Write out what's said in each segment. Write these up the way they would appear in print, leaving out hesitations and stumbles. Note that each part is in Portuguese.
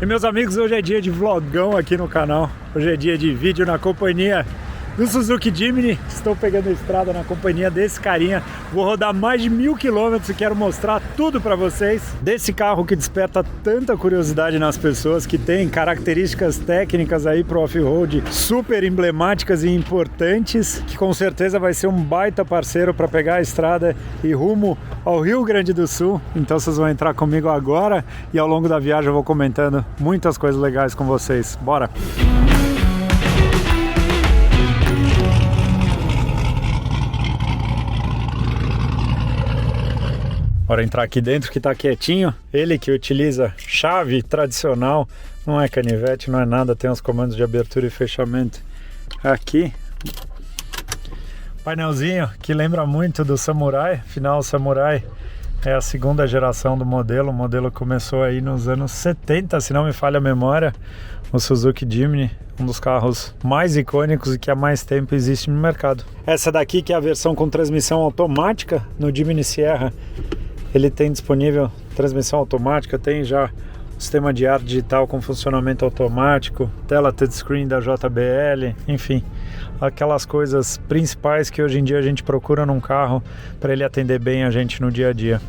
E meus amigos, hoje é dia de vlogão aqui no canal. Hoje é dia de vídeo na companhia do Suzuki Jimny. Estou pegando a estrada na companhia desse carinha. Vou rodar mais de 1000 km e quero mostrar tudo para vocês desse carro que desperta tanta curiosidade nas pessoas, que tem características técnicas aí pro off-road super emblemáticas e importantes, que com certeza vai ser um baita parceiro para pegar a estrada e rumo ao Rio Grande do Sul. Então vocês vão entrar comigo agora e ao longo da viagem eu vou comentando muitas coisas legais com vocês. Bora! Bora entrar aqui dentro que tá quietinho. Ele que utiliza chave tradicional, não é canivete, não é nada, tem os comandos de abertura e fechamento aqui. Painelzinho que lembra muito do Samurai, afinal o Samurai é a segunda geração do modelo. O modelo começou aí nos anos 70, se não me falha a memória. O Suzuki Jimny, um dos carros mais icônicos e que há mais tempo existe no mercado. Essa daqui que é a versão com transmissão automática. No Jimny Sierra ele tem disponível transmissão automática, tem já o sistema de ar digital com funcionamento automático, tela touchscreen da JBL, enfim, aquelas coisas principais que hoje em dia a gente procura num carro para ele atender bem a gente no dia a dia.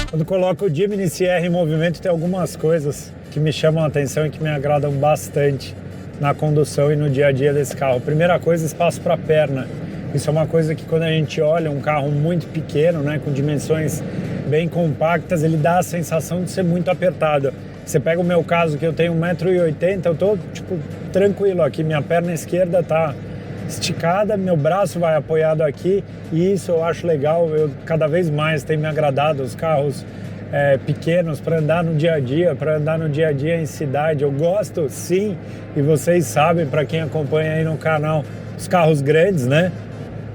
Quando coloco o Jimny Sierra em movimento, tem algumas coisas que me chamam a atenção e que me agradam bastante na condução e no dia a dia desse carro. Primeira coisa, espaço para perna. Isso é uma coisa que quando a gente olha um carro muito pequeno, né, com dimensões bem compactas, ele dá a sensação de ser muito apertado. Você pega o meu caso, que eu tenho 1,80 m, eu tô tipo tranquilo aqui, minha perna esquerda tá esticada, meu braço vai apoiado aqui, e isso eu acho legal. Eu cada vez mais tem me agradado os carros pequenos para andar no dia a dia, em cidade. Eu gosto sim, e vocês sabem, para quem acompanha aí no canal, os carros grandes, né?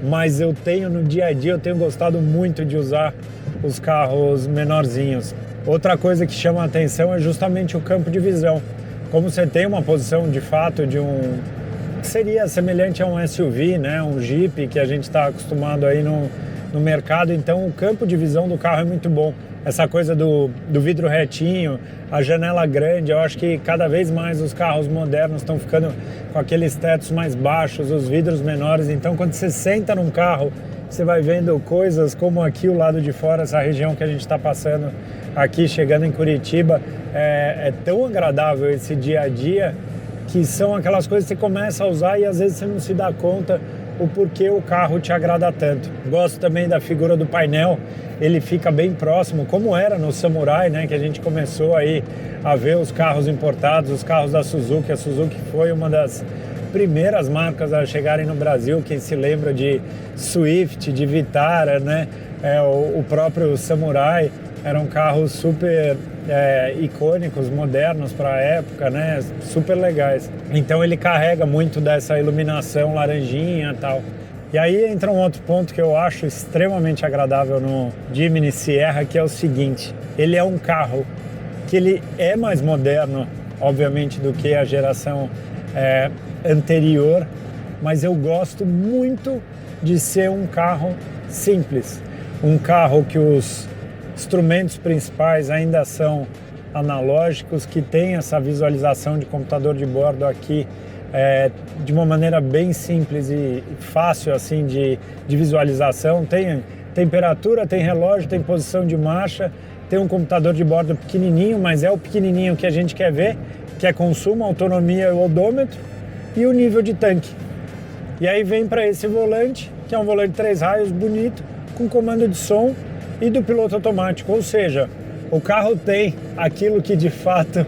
Mas eu tenho no dia a dia, eu tenho gostado muito de usar os carros menorzinhos. Outra coisa que chama a atenção é justamente o campo de visão. Como você tem uma posição de fato de um que seria semelhante a um SUV, né? Um Jeep que a gente está acostumado aí no mercado, então o campo de visão do carro é muito bom. Essa coisa do vidro retinho, a janela grande, eu acho que cada vez mais os carros modernos estão ficando com aqueles tetos mais baixos, os vidros menores. Então quando você senta num carro, você vai vendo coisas como aqui o lado de fora, essa região que a gente está passando aqui, chegando em Curitiba. É tão agradável esse dia a dia, que são aquelas coisas que você começa a usar e às vezes você não se dá conta o porquê o carro te agrada tanto. Gosto também da figura do painel, ele fica bem próximo, como era no Samurai, né, que a gente começou aí a ver os carros importados, os carros da Suzuki. A Suzuki foi uma das primeiras marcas a chegarem no Brasil. Quem se lembra de Swift, de Vitara, né, o próprio Samurai, eram carros super icônicos, modernos para a época, né? Super legais. Então ele carrega muito dessa iluminação laranjinha e tal. E aí entra um outro ponto que eu acho extremamente agradável no Jimny Sierra, que é o seguinte: ele é um carro que ele é mais moderno, obviamente, do que a geração anterior, mas eu gosto muito de ser um carro simples, um carro que os instrumentos principais ainda são analógicos, que tem essa visualização de computador de bordo aqui de uma maneira bem simples e fácil assim de visualização. Tem temperatura, tem relógio, tem posição de marcha, tem um computador de bordo pequenininho, mas é o pequenininho que a gente quer ver, que é consumo, autonomia, o odômetro e o nível de tanque. E aí vem para esse volante, que é um volante 3 raios bonito, com comando de som e do piloto automático. Ou seja, o carro tem aquilo que de fato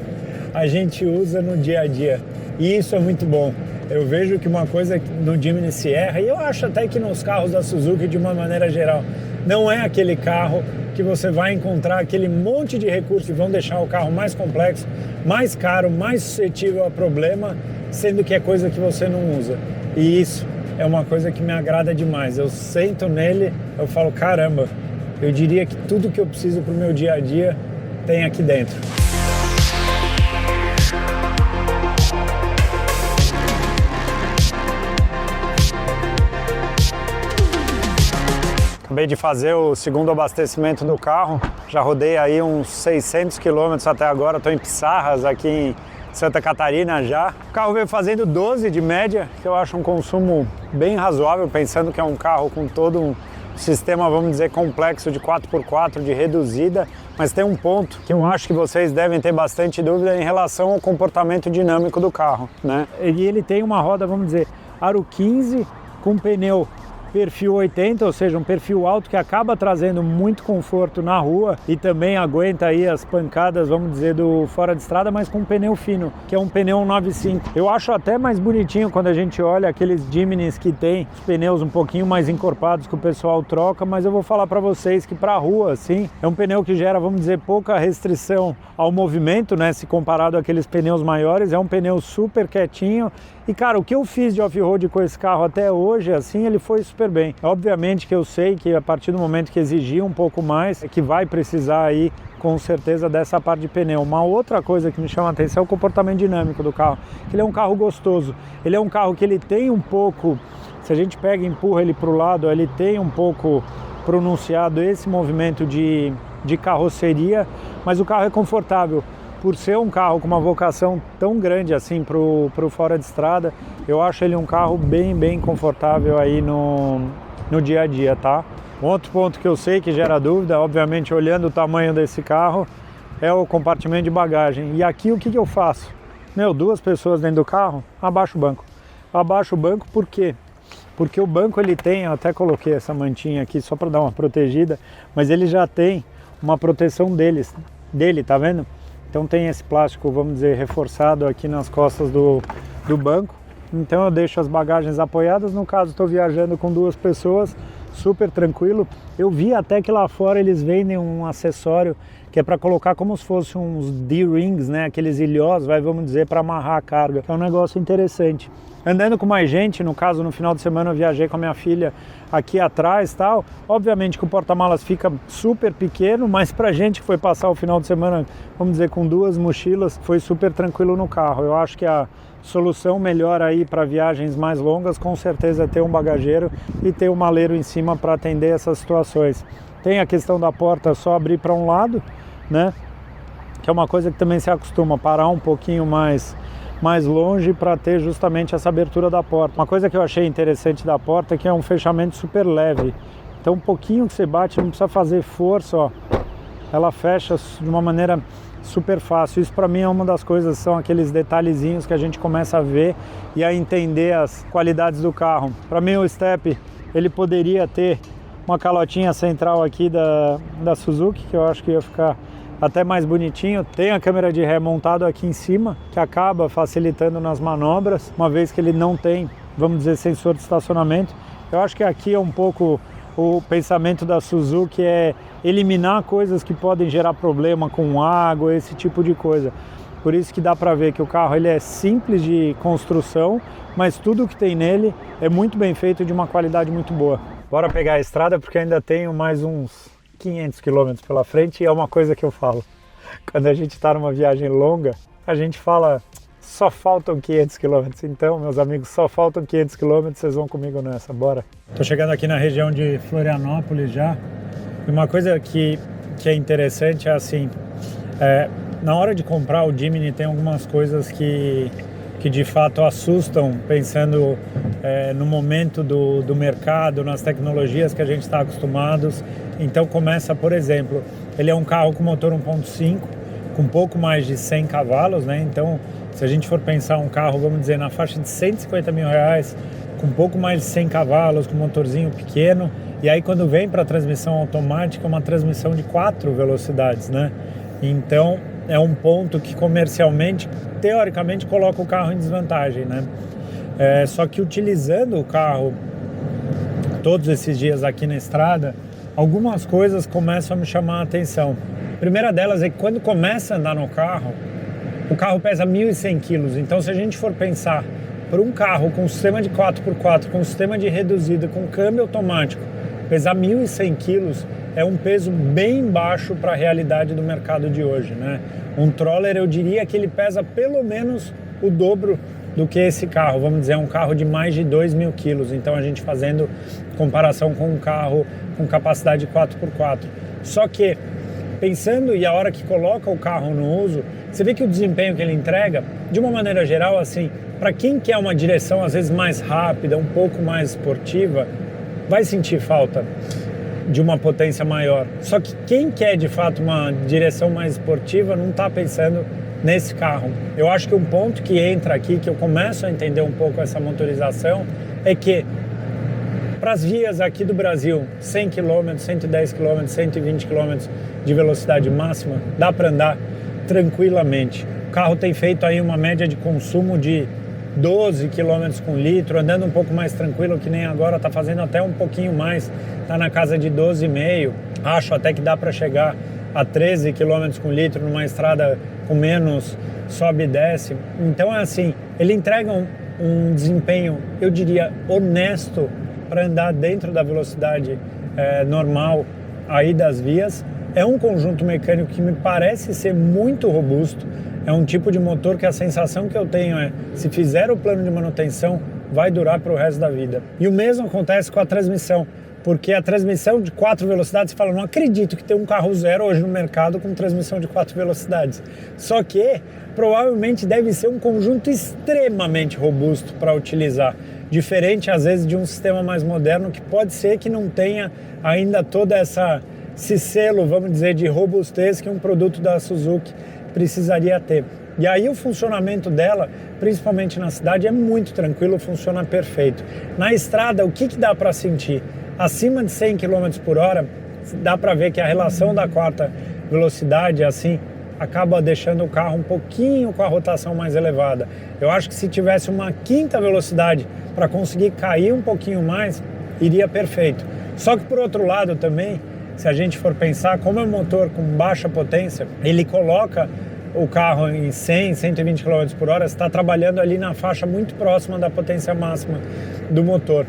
a gente usa no dia a dia, e isso é muito bom. Eu vejo que uma coisa no Jimny Sierra, e eu acho até que nos carros da Suzuki de uma maneira geral, não é aquele carro que você vai encontrar aquele monte de recursos que vão deixar o carro mais complexo, mais caro, mais suscetível a problema, sendo que é coisa que você não usa. E isso é uma coisa que me agrada demais. Eu sento nele, eu falo, caramba, eu diria que tudo que eu preciso para o meu dia a dia tem aqui dentro. Acabei de fazer o segundo abastecimento do carro, já rodei aí uns 600 quilômetros até agora, estou em Pissarras, aqui em Santa Catarina já. O carro veio fazendo 12 de média, que eu acho um consumo bem razoável, pensando que é um carro com todo um sistema, vamos dizer, complexo de 4x4, de reduzida, mas tem um ponto que eu acho que vocês devem ter bastante dúvida em relação ao comportamento dinâmico do carro, né? E ele tem uma roda, vamos dizer, aro 15 com pneu perfil 80, ou seja, um perfil alto que acaba trazendo muito conforto na rua e também aguenta aí as pancadas, vamos dizer, do fora de estrada, mas com um pneu fino, que é um pneu 195. Eu acho até mais bonitinho quando a gente olha aqueles Jiminy's que tem os pneus um pouquinho mais encorpados que o pessoal troca, mas eu vou falar para vocês que para rua, assim, é um pneu que gera, vamos dizer, pouca restrição ao movimento, né, se comparado àqueles pneus maiores, é um pneu super quietinho. E cara, o que eu fiz de off-road com esse carro até hoje, assim, ele foi super bem. Obviamente que eu sei que a partir do momento que exigir um pouco mais, é que vai precisar aí, com certeza, dessa parte de pneu. Uma outra coisa que me chama a atenção é o comportamento dinâmico do carro. Ele é um carro gostoso, ele é um carro que ele tem um pouco, se a gente pega e empurra ele para o lado, ele tem um pouco pronunciado esse movimento de carroceria, mas o carro é confortável. Por ser um carro com uma vocação tão grande assim pro fora de estrada, eu acho ele um carro bem confortável aí no dia a dia, tá? Outro ponto que eu sei que gera dúvida, obviamente olhando o tamanho desse carro, é o compartimento de bagagem. E aqui o que eu faço? Duas pessoas dentro do carro, abaixo o banco. Abaixo o banco por quê? Porque o banco ele tem, eu até coloquei essa mantinha aqui só para dar uma protegida, mas ele já tem uma proteção dele, tá vendo? Então tem esse plástico, vamos dizer, reforçado aqui nas costas do banco. Então eu deixo as bagagens apoiadas, no caso estou viajando com duas pessoas, super tranquilo. Eu vi até que lá fora eles vendem um acessório que é para colocar como se fosse uns D-rings, né? Aqueles ilhós, vamos dizer, para amarrar a carga. É um negócio interessante. Andando com mais gente, no caso no final de semana eu viajei com a minha filha aqui atrás, tal. Obviamente que o porta-malas fica super pequeno, mas pra gente que foi passar o final de semana, vamos dizer, com duas mochilas, foi super tranquilo no carro. Eu acho que a solução melhor aí para viagens mais longas, com certeza, é ter um bagageiro e ter um maleiro em cima para atender essas situações. Tem a questão da porta só abrir para um lado, né? Que é uma coisa que também se acostuma, parar um pouquinho mais longe para ter justamente essa abertura da porta. Uma coisa que eu achei interessante da porta é que é um fechamento super leve. Então um pouquinho que você bate, não precisa fazer força, ó. Ela fecha de uma maneira super fácil. Isso para mim é uma das coisas, são aqueles detalhezinhos que a gente começa a ver e a entender as qualidades do carro. Para mim o Step, ele poderia ter uma calotinha central aqui da Suzuki, que eu acho que ia ficar até mais bonitinho. Tem a câmera de ré montado aqui em cima, que acaba facilitando nas manobras, uma vez que ele não tem, vamos dizer, sensor de estacionamento. Eu acho que aqui é um pouco o pensamento da Suzuki, é eliminar coisas que podem gerar problema com água, esse tipo de coisa. Por isso que dá para ver que o carro ele é simples de construção, mas tudo que tem nele é muito bem feito, de uma qualidade muito boa. Bora pegar a estrada, porque ainda tenho mais uns 500 quilômetros pela frente, e é uma coisa que eu falo. Quando a gente está numa viagem longa, a gente fala, só faltam 500 quilômetros. Então, meus amigos, só faltam 500 quilômetros, vocês vão comigo nessa, bora. Tô chegando aqui na região de Florianópolis já, e uma coisa que é interessante é assim, na hora de comprar o Jimny tem algumas coisas que de fato assustam, pensando no momento do mercado, nas tecnologias que a gente está acostumados. Então começa, por exemplo, ele é um carro com motor 1.5, com pouco mais de 100 cavalos, né? Então, se a gente for pensar um carro, vamos dizer, na faixa de 150 mil reais, com pouco mais de 100 cavalos, com motorzinho pequeno, e aí quando vem para a transmissão automática, uma transmissão de 4 velocidades, né? Então, é um ponto que comercialmente, teoricamente, coloca o carro em desvantagem, né? Só que utilizando o carro todos esses dias aqui na estrada, algumas coisas começam a me chamar a atenção. A primeira delas é que quando começa a andar no carro, o carro pesa 1.100 quilos. Então, se a gente for pensar por um carro com sistema de 4x4, com sistema de reduzida, com câmbio automático, pesar 1.100 quilos é um peso bem baixo para a realidade do mercado de hoje, né? Um Troller, eu diria que ele pesa pelo menos o dobro do que esse carro. Vamos dizer, um carro de mais de 2.000 quilos. Então a gente fazendo comparação com um carro com capacidade 4x4. Só que, pensando e a hora que coloca o carro no uso, você vê que o desempenho que ele entrega, de uma maneira geral, assim, para quem quer uma direção às vezes mais rápida, um pouco mais esportiva, vai sentir falta de uma potência maior. Só que quem quer de fato uma direção mais esportiva não está pensando nesse carro. Eu acho que um ponto que entra aqui, que eu começo a entender um pouco essa motorização, é que para as vias aqui do Brasil, 100 km, 110 km, 120 km de velocidade máxima, dá para andar tranquilamente. O carro tem feito aí uma média de consumo de 12 km com litro, andando um pouco mais tranquilo, que nem agora, está fazendo até um pouquinho mais, está na casa de 12,5. Acho até que dá para chegar a 13 km com litro numa estrada com menos sobe e desce. Então é assim, ele entrega um desempenho, eu diria, honesto para andar dentro da velocidade normal aí das vias. É um conjunto mecânico que me parece ser muito robusto. É um tipo de motor que a sensação que eu tenho é, se fizer o plano de manutenção, vai durar para o resto da vida. E o mesmo acontece com a transmissão, porque a transmissão de 4 velocidades, você fala, não acredito que tem um carro zero hoje no mercado com transmissão de 4 velocidades. Só que provavelmente deve ser um conjunto extremamente robusto para utilizar, diferente às vezes de um sistema mais moderno que pode ser que não tenha ainda toda esse selo, vamos dizer, de robustez que um produto da Suzuki precisaria ter. E aí o funcionamento dela, principalmente na cidade, é muito tranquilo, funciona perfeito. Na estrada, o que dá para sentir? Acima de 100 km por hora, dá para ver que a relação da quarta velocidade, assim, acaba deixando o carro um pouquinho com a rotação mais elevada. Eu acho que se tivesse uma quinta velocidade para conseguir cair um pouquinho mais, iria perfeito. Só que por outro lado também, se a gente for pensar, como é um motor com baixa potência, ele coloca o carro em 100, 120 km por hora, está trabalhando ali na faixa muito próxima da potência máxima do motor.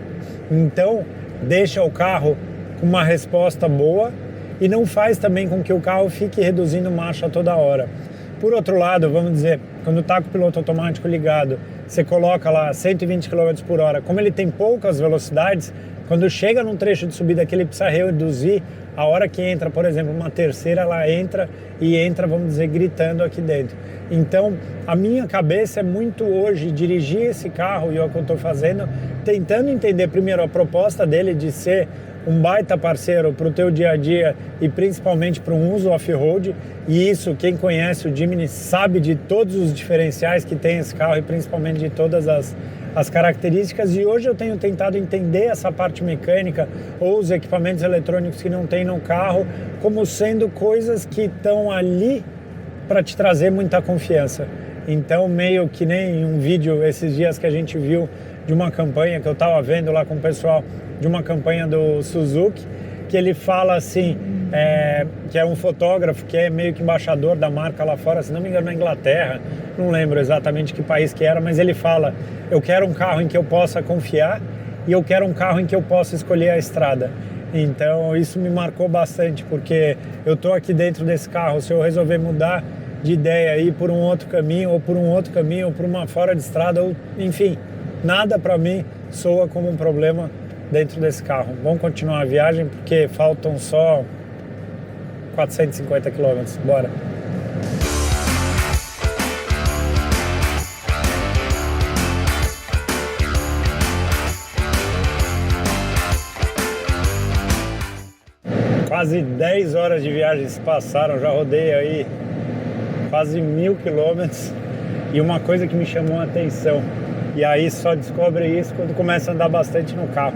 Então, deixa o carro com uma resposta boa e não faz também com que o carro fique reduzindo marcha toda hora. Por outro lado, vamos dizer, quando está com o piloto automático ligado, você coloca lá 120 km por hora, como ele tem poucas velocidades, quando chega num trecho de subida que ele precisa reduzir, a hora que entra, por exemplo, uma terceira, ela entra, vamos dizer, gritando aqui dentro. Então, a minha cabeça é muito hoje dirigir esse carro, e é o que eu estou fazendo, tentando entender primeiro a proposta dele de ser um baita parceiro para o teu dia a dia e principalmente para um uso off-road. E isso, quem conhece o Jimny sabe de todos os diferenciais que tem esse carro e principalmente de todas as características. E hoje eu tenho tentado entender essa parte mecânica ou os equipamentos eletrônicos que não tem no carro como sendo coisas que estão ali para te trazer muita confiança. Então, meio que nem um vídeo esses dias que a gente viu de uma campanha que eu estava vendo lá com o pessoal, de uma campanha do Suzuki, que ele fala assim, que é um fotógrafo, que é meio que embaixador da marca lá fora, se não me engano na Inglaterra, não lembro exatamente que país que era, mas ele fala, eu quero um carro em que eu possa confiar e eu quero um carro em que eu possa escolher a estrada. Então isso me marcou bastante, porque eu estou aqui dentro desse carro, se eu resolver mudar de ideia, ir por um outro caminho, ou por um outro caminho, ou por uma fora de estrada, ou, enfim, nada para mim soa como um problema dentro desse carro. Vamos continuar a viagem porque faltam só 450 km. Bora! Quase 10 horas de viagem se passaram, já rodei aí quase 1.000 km e uma coisa que me chamou a atenção, e aí só descobre isso quando começa a andar bastante no carro,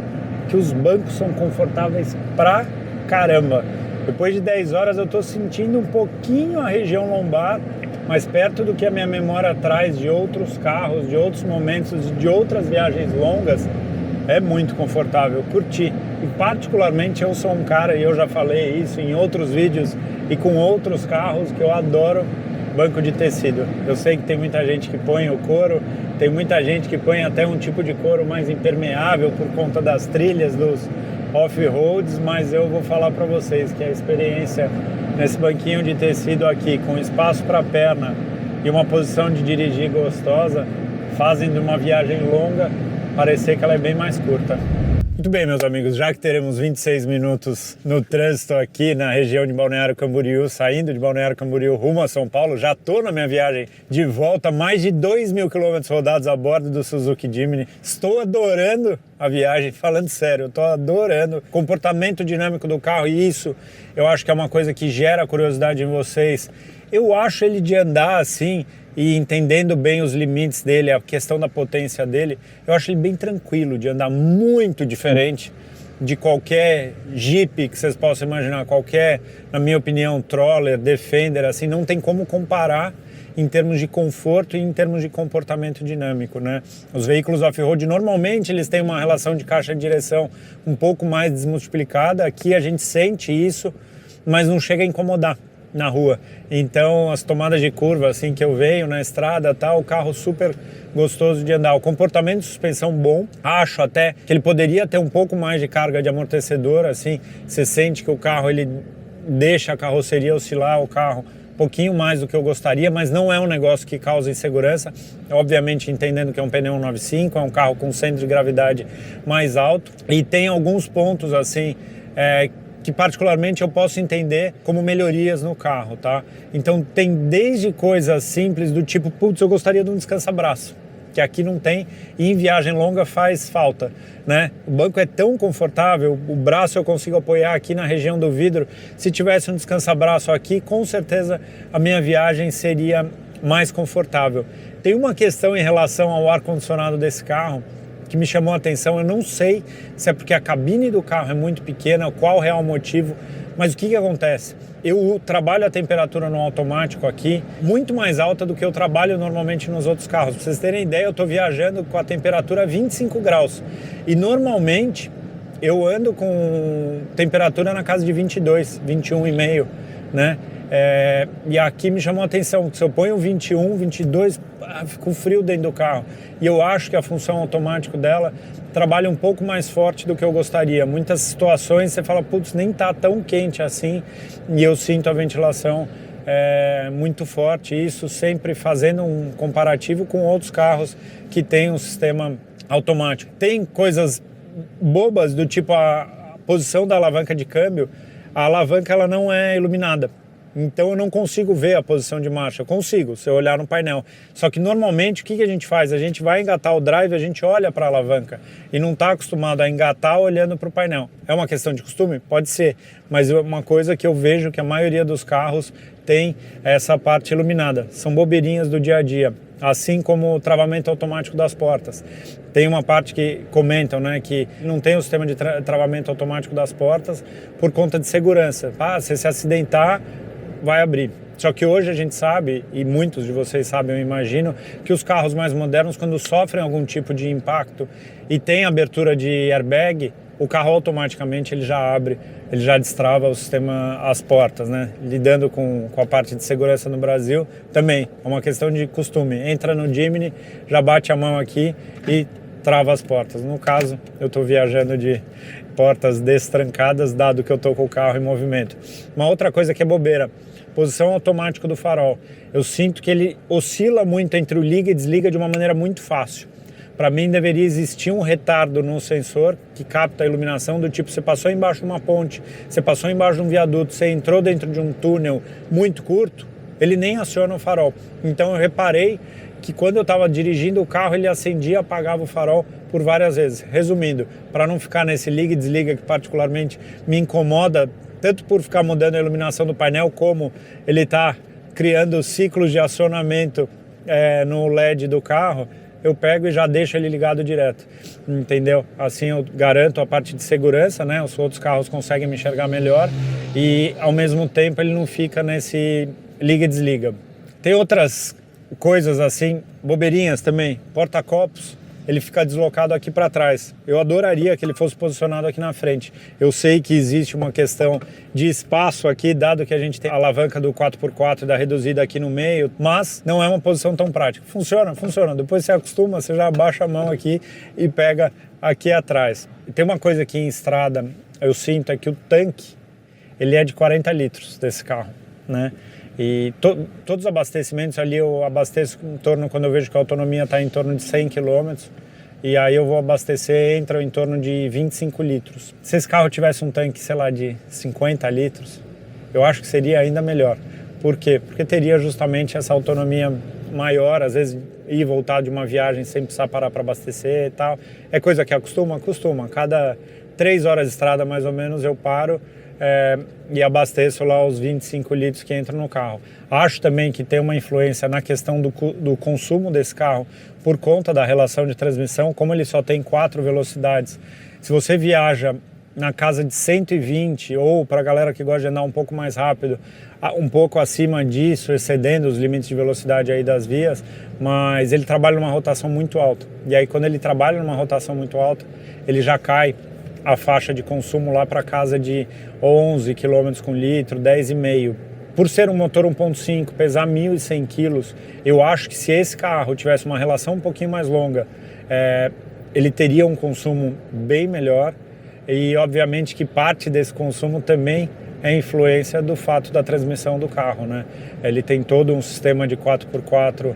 que os bancos são confortáveis pra caramba. Depois de 10 horas eu tô sentindo um pouquinho a região lombar, mas perto do que a minha memória traz de outros carros, de outros momentos, de outras viagens longas, é muito confortável, curti. E particularmente eu sou um cara, e eu já falei isso em outros vídeos e com outros carros, que eu adoro banco de tecido. Eu sei que tem muita gente que põe o couro, tem muita gente que põe até um tipo de couro mais impermeável por conta das trilhas, dos off-roads, mas eu vou falar para vocês que a experiência nesse banquinho de tecido aqui, com espaço para perna e uma posição de dirigir gostosa, fazem de uma viagem longa parecer que ela é bem mais curta. Muito bem, meus amigos, já que teremos 26 minutos no trânsito aqui na região de Balneário Camboriú, saindo de Balneário Camboriú rumo a São Paulo, já estou na minha viagem de volta, mais de 2.000 quilômetros rodados a bordo do Suzuki Jimny. Estou adorando a viagem, falando sério, eu estou adorando o comportamento dinâmico do carro e isso eu acho que é uma coisa que gera curiosidade em vocês. Eu acho ele de andar assim e entendendo bem os limites dele, a questão da potência dele, eu acho ele bem tranquilo de andar, muito diferente de qualquer Jeep que vocês possam imaginar, qualquer, na minha opinião, Troller, Defender, assim, não tem como comparar em termos de conforto e em termos de comportamento dinâmico, né? Os veículos off-road, normalmente, eles têm uma relação de caixa de direção um pouco mais desmultiplicada, aqui a gente sente isso, mas não chega a incomodar na rua. Então as tomadas de curva assim que eu venho na estrada, o carro super gostoso de andar, o comportamento de suspensão bom, acho até que ele poderia ter um pouco mais de carga de amortecedor, assim, você sente que o carro ele deixa a carroceria oscilar o carro um pouquinho mais do que eu gostaria, mas não é um negócio que causa insegurança, obviamente entendendo que é um pneu 195, é um carro com centro de gravidade mais alto e tem alguns pontos assim que particularmente eu posso entender como melhorias no carro, tá? Então tem desde coisas simples do tipo, putz, eu gostaria de um descansa-braço, que aqui não tem e em viagem longa faz falta, né? O banco é tão confortável, o braço eu consigo apoiar aqui na região do vidro, se tivesse um descansa-braço aqui, com certeza a minha viagem seria mais confortável. Tem uma questão em relação ao ar-condicionado desse carro, que me chamou a atenção, eu não sei se é porque a cabine do carro é muito pequena, qual o real motivo, mas o que acontece? Eu trabalho a temperatura no automático aqui muito mais alta do que eu trabalho normalmente nos outros carros. Para vocês terem ideia, eu estou viajando com a temperatura 25 graus e normalmente eu ando com temperatura na casa de 22, 21,5, né? E aqui me chamou a atenção, se eu ponho 21, 22, fica frio dentro do carro. E eu acho que a função automática dela trabalha um pouco mais forte do que eu gostaria. Muitas situações você fala, putz, nem tá tão quente assim, e eu sinto a ventilação muito forte. Isso sempre fazendo um comparativo com outros carros que têm um sistema automático. Tem coisas bobas do tipo a posição da alavanca de câmbio, a alavanca ela não é iluminada. Então eu não consigo ver a posição de marcha. Eu consigo, se eu olhar no painel. Só que normalmente o que a gente faz? A gente vai engatar o drive, a gente olha para a alavanca e não está acostumado a engatar olhando para o painel. É uma questão de costume? Pode ser, mas é uma coisa que eu vejo que a maioria dos carros tem essa parte iluminada. São bobeirinhas do dia a dia. Assim como o travamento automático das portas. Tem uma parte que comentam, né, que não tem o sistema de travamento automático das portas por conta de segurança. Se acidentar, vai abrir. Só que hoje a gente sabe, e muitos de vocês sabem, eu imagino, que os carros mais modernos, quando sofrem algum tipo de impacto e tem abertura de airbag, o carro automaticamente ele já abre, ele já destrava o sistema, as portas, né? Lidando com a parte de segurança no Brasil, também é uma questão de costume. Entra no Jimny, já bate a mão aqui e trava as portas. No caso, eu estou viajando de portas destrancadas, dado que eu estou com o carro em movimento. Uma outra coisa que é bobeira, posição automática do farol. Eu sinto que ele oscila muito entre o liga e desliga de uma maneira muito fácil. Para mim deveria existir um retardo no sensor que capta a iluminação do tipo, você passou embaixo de uma ponte, você passou embaixo de um viaduto, você entrou dentro de um túnel muito curto, ele nem aciona o farol. Então eu reparei que quando eu estava dirigindo o carro, ele acendia e apagava o farol por várias vezes. Resumindo, para não ficar nesse liga e desliga que particularmente me incomoda, tanto por ficar mudando a iluminação do painel, como ele está criando ciclos de acionamento no LED do carro, eu pego e já deixo ele ligado direto, entendeu? Assim eu garanto a parte de segurança, né? Os outros carros conseguem me enxergar melhor e ao mesmo tempo ele não fica nesse liga e desliga. Tem outras coisas assim, bobeirinhas também, porta-copos, ele fica deslocado aqui para trás. Eu adoraria que ele fosse posicionado aqui na frente. Eu sei que existe uma questão de espaço aqui, dado que a gente tem a alavanca do 4x4 da reduzida aqui no meio, mas não é uma posição tão prática. Funciona, funciona. Depois você acostuma, você já abaixa a mão aqui e pega aqui atrás. E tem uma coisa aqui em estrada, eu sinto é que o tanque, ele é de 40 litros desse carro, né? E todos os abastecimentos ali eu abasteço em torno, quando eu vejo que a autonomia está em torno de 100 km, e aí eu vou abastecer, entra em torno de 25 litros. Se esse carro tivesse um tanque, sei lá, de 50 litros, eu acho que seria ainda melhor. Por quê? Porque teria justamente essa autonomia maior, às vezes ir e voltar de uma viagem sem precisar parar para abastecer e tal. É coisa que acostuma? Cada 3 horas de estrada mais ou menos eu paro e abasteço lá os 25 litros que entram no carro. Acho também que tem uma influência na questão do consumo desse carro por conta da relação de transmissão, como ele só tem 4 velocidades. Se você viaja na casa de 120 ou para a galera que gosta de andar um pouco mais rápido, um pouco acima disso, excedendo os limites de velocidade aí das vias, mas ele trabalha numa rotação muito alta. E aí quando ele trabalha numa rotação muito alta, ele já cai a faixa de consumo lá para casa de 11 km com litro, 10,5. Por ser um motor 1.5, pesar 1.100 quilos, eu acho que se esse carro tivesse uma relação um pouquinho mais longa, ele teria um consumo bem melhor. E obviamente que parte desse consumo também é influência do fato da transmissão do carro, né? Ele tem todo um sistema de 4x4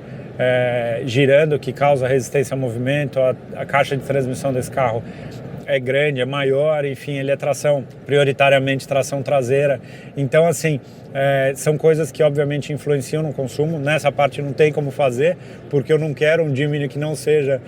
girando que causa resistência ao movimento, a caixa de transmissão desse carro é grande, é maior, enfim, ele é prioritariamente tração traseira. Então, assim, são coisas que obviamente influenciam no consumo. Nessa parte não tem como fazer, porque eu não quero um Jimny que não seja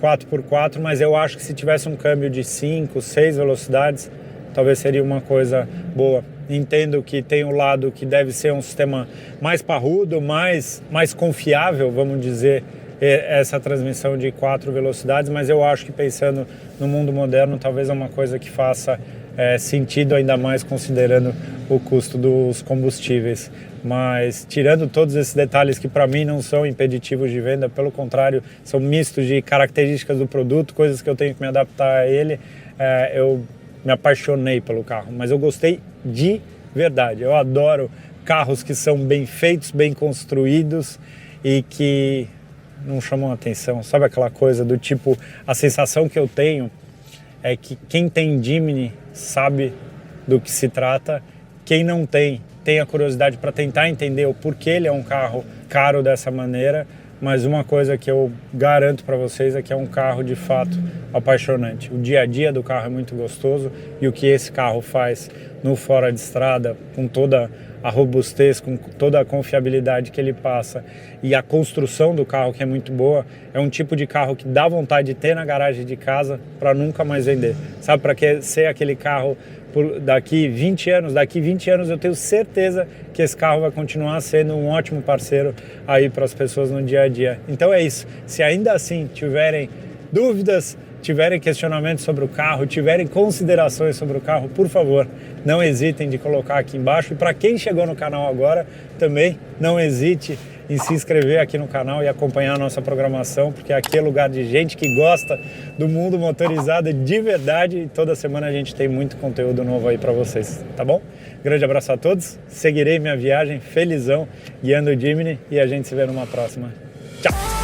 4x4, mas eu acho que se tivesse um câmbio de 5, 6 velocidades, talvez seria uma coisa boa. Entendo que tem o lado que deve ser um sistema mais parrudo, mais confiável, vamos dizer, essa transmissão de 4 velocidades, mas eu acho que pensando no mundo moderno, talvez é uma coisa que faça sentido, ainda mais considerando o custo dos combustíveis. Mas tirando todos esses detalhes que para mim não são impeditivos de venda, pelo contrário, são mistos de características do produto, coisas que eu tenho que me adaptar a ele, eu me apaixonei pelo carro, mas eu gostei de verdade. Eu adoro carros que são bem feitos, bem construídos e que não chamam a atenção. Sabe aquela coisa do tipo, a sensação que eu tenho é que quem tem Jimny sabe do que se trata, quem não tem a curiosidade para tentar entender o porquê ele é um carro caro dessa maneira, mas uma coisa que eu garanto para vocês é que é um carro de fato apaixonante. O dia a dia do carro é muito gostoso e o que esse carro faz no fora de estrada, com toda a robustez, com toda a confiabilidade que ele passa e a construção do carro que é muito boa, é um tipo de carro que dá vontade de ter na garagem de casa para nunca mais vender. Sabe, para que ser aquele carro daqui 20 anos eu tenho certeza que esse carro vai continuar sendo um ótimo parceiro aí para as pessoas no dia a dia. Então é isso, se ainda assim tiverem dúvidas, tiverem questionamentos sobre o carro, tiverem considerações sobre o carro, por favor, não hesitem de colocar aqui embaixo. E para quem chegou no canal agora, também não hesite em se inscrever aqui no canal e acompanhar a nossa programação, porque aqui é lugar de gente que gosta do mundo motorizado de verdade e toda semana a gente tem muito conteúdo novo aí para vocês, tá bom? Grande abraço a todos, seguirei minha viagem felizão guiando o Jimny e a gente se vê numa próxima. Tchau!